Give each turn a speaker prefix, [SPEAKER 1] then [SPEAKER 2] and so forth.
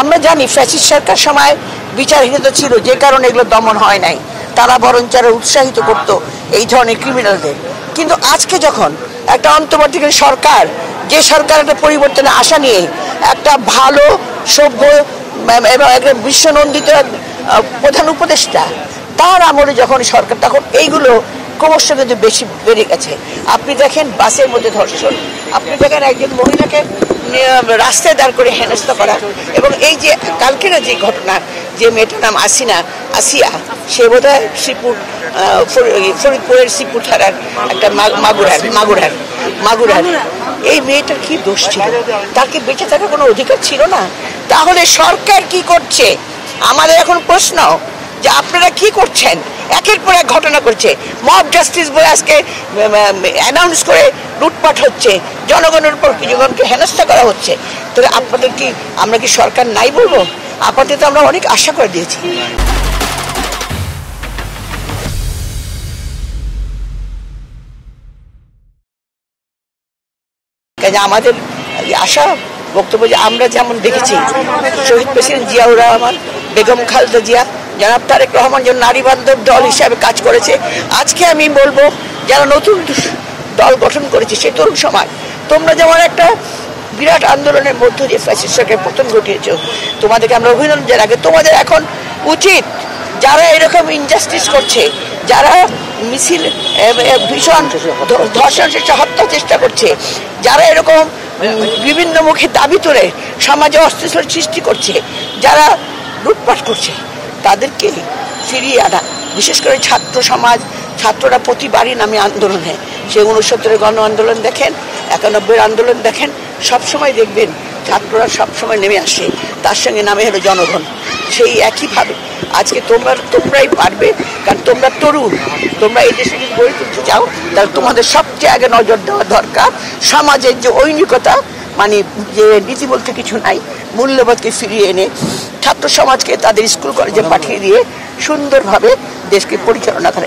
[SPEAKER 1] আমরা জানি ফ্যাসিস্ট সরকার সময় বিচারহীনতা ছিল, যে কারণে এগুলো দমন হয় নাই। তারা বরঞ্চ আরো উৎসাহিত করত এই ধরনের ক্রিমিনালদের। কিন্তু আজকে যখন একটা অন্তর্বর্তীকালীন সরকার, যে সরকার একটা পরিবর্তনের আশা নিয়ে একটা ভালো সভ্য এবং একটা বিশ্বনন্দিত প্রধান উপদেষ্টা, তার আমলে যখন সরকার, তখন এইগুলো ক্রমশ কিন্তু বেশি বেড়ে গেছে। আপনি দেখেন বাসের মধ্যে ধর্ষণ, আপনি দেখেন একজন মহিলাকে রাস্তায় দাঁড় করে হেনস্থা করা, এবং এই যে কালকের যে ঘটনা, যে মেয়েটার নাম আসিয়া, সে বোধহয় ফরিদপুরের শ্রীপুর থানার একটা মাগুরার এই মেয়েটার কি দোষ ছিল? তার কি বেঁচে থাকার কোনো অধিকার ছিল না? তাহলে সরকার কি করছে? আমাদের এখন প্রশ্ন যে আপনারা কি করছেন? একের পর এক ঘটনা করছে, মব জাস্টিস বলে আজকে অ্যানাউন্স করে লুটপাট হচ্ছে, জনগণের উপর জনগণকে হেনস্থা করা হচ্ছে। তাহলে আপনাদের কি, আমরা কি সরকার নাই বলবো? আপাতত আমরা অনেক আশা করে দিয়েছি। আমাদের আশা বক্তব্য যে আমরা যেমন দেখেছি শহীদ প্রেসিডেন্ট জিয়াউর রহমান, বেগম খালেদা জিয়া, জনাব তারেক রহমান যেন নারী বান্ধব দল হিসাবে কাজ করেছে। আজকে আমি বলবো যারা নতুন দল গঠন করেছে সেই তরুণ সমাজ, তোমরা যেমন একটা বিরাট আন্দোলনের মধ্য দিয়ে ফ্যাসিস্ট সরকারের পতন ঘটিয়েছ, তোমাদেরকে আমরা অভিনন্দন জানাই। তোমাদের এখন উচিত যারা এরকম ইনজাস্টিস করছে, যারা মিছিল ভীষণ ধর্ষণ হত্যা চেষ্টা করছে, যারা এরকম বিভিন্ন মুখে দাবি তুলে সমাজে অস্থিরতা সৃষ্টি করছে, যারা লুটপাট করছে, তাদেরকে ফিরিয়ে আনা। বিশেষ করে ছাত্র সমাজ, ছাত্ররা প্রতিবারই নামে আন্দোলনে, সেই 69-এর গণ আন্দোলন দেখেন, 91-এর আন্দোলন দেখেন, সবসময় দেখবেন ছাত্ররা সবসময় নেমে আসে, তার সঙ্গে নামে হলো জনগণ। সেই একইভাবে আজকে তোমরাই পারবে, কারণ তোমরা তরুণ, তোমরা এই দেশে যদি গড়ে তুলতে চাও, তাহলে তোমাদের সবচেয়ে আগে নজর দেওয়া দরকার সমাজের যে ঐনিকতা, মানে যে নীতি বলতে কিছু নাই, মূল্যবোধকে ফিরিয়ে এনে ছাত্র সমাজকে তাদের স্কুল কলেজে পাঠিয়ে দিয়ে সুন্দরভাবে দেশকে পরিচালনা করে।